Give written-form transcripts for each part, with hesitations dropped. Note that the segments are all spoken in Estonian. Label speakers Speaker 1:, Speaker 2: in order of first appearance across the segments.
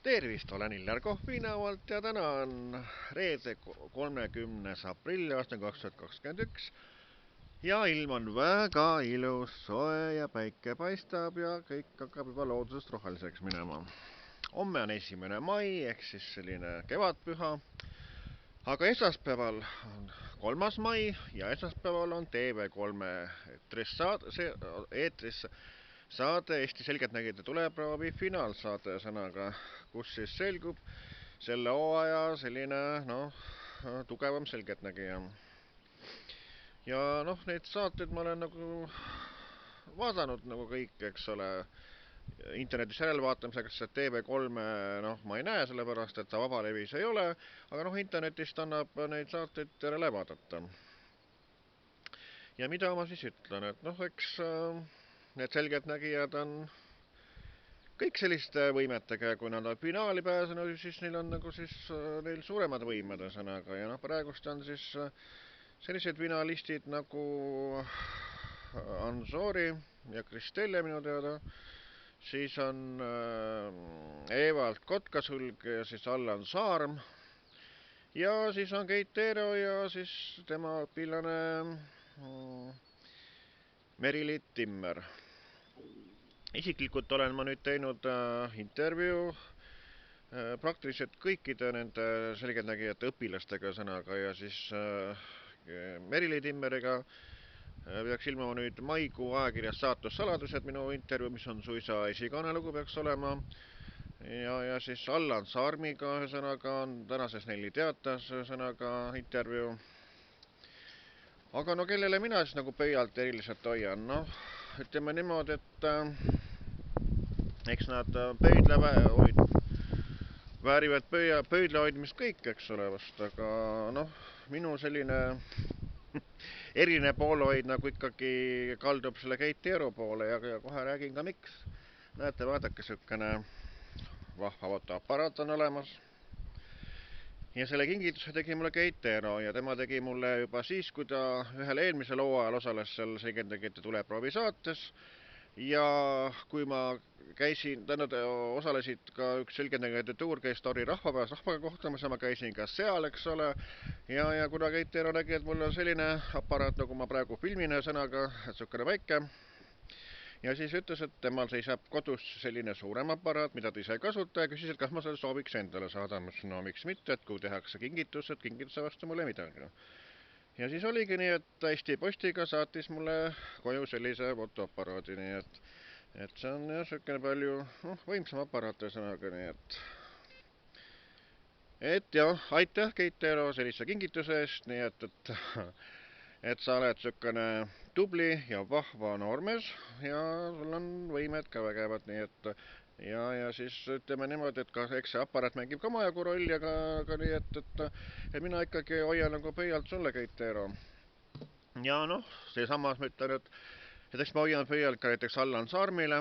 Speaker 1: Tervist, olen Illar Kohvinavalt ja täna on reede 30. aprill aastal 2021 ja ilm on väga ilus, soe ja päike paistab ja kõik hakkab juba loodusest roheliseks minema. Homme on 1. mai ehk siis selline kevadpüha, aga esmaspäeval on 3. mai ja esmaspäeval on TV3 eetris saade Eesti Selgeltnägijate tuleproovi finaalsaade, sõnaga, kus siis selgub selle hooaja selline, tugevam selgeltnägija. Ja neid saateid ma olen nagu vaadanud nagu kõik, eks ole, internetis järelvaatamiseks, et TV3 ma ei näe, sellepärast et ta vabalevis ei ole, aga internetist annab neid saateid järele vaadata. Ja mida ma siis ütlen, et eks need selgeltnägijad on kõik selliste võimetega ja kui nad on finaali pääsenud, siis neil on neil suuremad võimed, ühesõnaga. Ja praegust on siis sellised finalistid nagu Anzori ja Kristelle minu teada. Siis on Evald Kotkasulg ja siis Allan Saarm. Ja siis on Keit Eero ja siis tema õpilane Meri-Liit Timmer. Isiklikult olen ma nüüd teinud intervjuu praktiliselt kõikide nende selgeltnägijate õpilastega, sõnaga, ja siis Meri-Liit Timmeriga peaks ilmuma nüüd maikuu ajakirjas Saatussaladused minu intervjuu, mis on suisa esikaanelugu peaks olema. Ja siis Allan Saarmiga, ühesõnaga, on tänases Nelli Teatas, ühesõnaga, intervjuu. Aga kellele mina siis nagu pöialt eriliselt hoian? Ütleme niimoodi, et eks nad väärivad pöidla hoidmist kõik, eks ole vast, aga minu selline eriline poolehoid nagu ikkagi kaldub selle Keit Eero poole ja kohe räägin ka miks. Näete, vaadake, sükene vahva fotoaparaat on olemas. Ja selle kingituse tegi mulle Keit Eero ja tema tegi mulle juba siis, kui ta ühel eelmisel hooajal osales seal Selgeltnägijate tuleproovi saates. Ja kui ma käisin, tähendab, osalesid ka üks Selgeltnägijate tuur, käis Tori rahvapäevas rahvaga kohtumas ja ma käisin ka seal, eks ole. Ja kuna Keit Eero nägi, et mul on selline aparaat, nagu ma praegu filmin, sõnaga, et sükene väike. Ja siis ütles, et temal seisab kodus selline suurem aparaat, mida ta ise ei kasuta ja küsis, et kas ma selle sooviks endale saada. Ma ütlesin, no miks mitte, et kui tehakse kingitus, et kingituse vastu mulle midagi. Ja siis oligi nii, et Eesti Postiga saatis mulle koju sellise fotoaparaadi, nii et see on jah sükene palju võimsam aparaat, sõnaga, nii et jah, aitäh Keit Eero sellise kingituse eest, nii et sa oled sükene tubli ja vahva noormees ja sul on võimed ka vägevad, nii et ja siis ütleme niimoodi, et eks see aparaat mängib ka omajagu rolli, aga nii, et mina ikkagi hoian nagu pöialt sulle, Keit Eero. Ja seesamas ma ütlen, et eks ma hoian pöialt ka näiteks Allan Saarmile,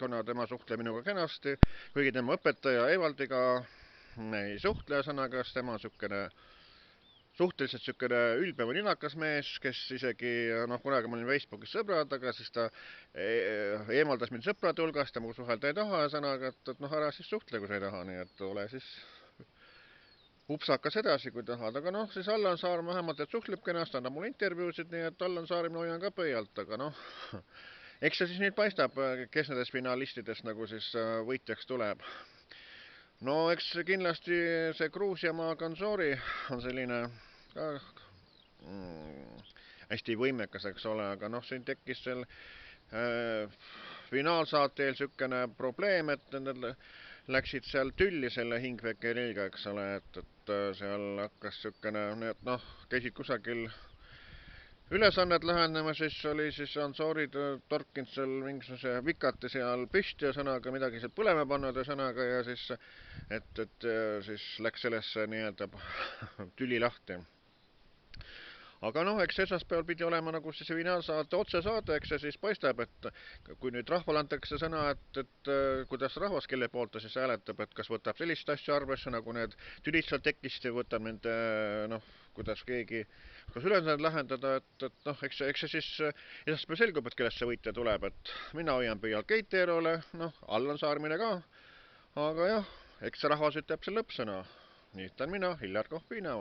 Speaker 1: kuna tema suhtleb minuga kenasti, kuigi tema õpetaja Evaldiga ei suhtle, sõnaga, kas tema on suhteliselt sükene ülbe või ninakas mees, kes isegi, kunagi ma olin Facebookis sõbrad, aga siis ta eemaldas mind sõprade hulgast ja mugu suhelda ei taha, sõnaga, et ära siis suhtle, kui sa ei taha, nii et ole siis upsakas edasi, kui tahad, aga siis Allan Saarm vähemalt, et suhtleb kenasti, annab mulle intervjuusid, nii et Allan Saarm hoian ka pöialt, aga eks see siis nüüd paistab, kes nendest finalistidest nagu siis võitjaks tuleb. Eks kindlasti see Gruusiamaa Kanzori on selline hästi võimekas, eks ole, aga siin tekkis seal finaalsaateel sükene probleem, et nad läksid seal tülli selle Hingvekeriga, eks ole, et seal hakkas sükene, käisid kusagil ülesannet lähenema, siis oli siis Anzorid torkinud seal mingisuguse vikati seal püsti ja sõnaga midagi seal põlema pannud ja sõnaga ja siis, et siis läks sellesse nii-öelda tüli lahti. Aga eks esmaspäeval pidi olema nagu siis finaalsaate otsesaade, eks see siis paistab, et kui nüüd rahvale antakse sõna, et kuidas rahvas, kelle poolt ta siis hääletab, et kas võtab sellist asja arvesse, nagu need tülid seal tekkisid ja võtab nende, kuidas keegi, kas ülesanded lahendada, et eks see siis esmaspäeval selgub, et kellest see võitja tuleb, et mina hoian pöialt Keit Eerole, Allan Saarmile ka, aga jah, eks see rahvas ütleb see lõppsõna. Nii ütlen mina, Hillar Kohvina.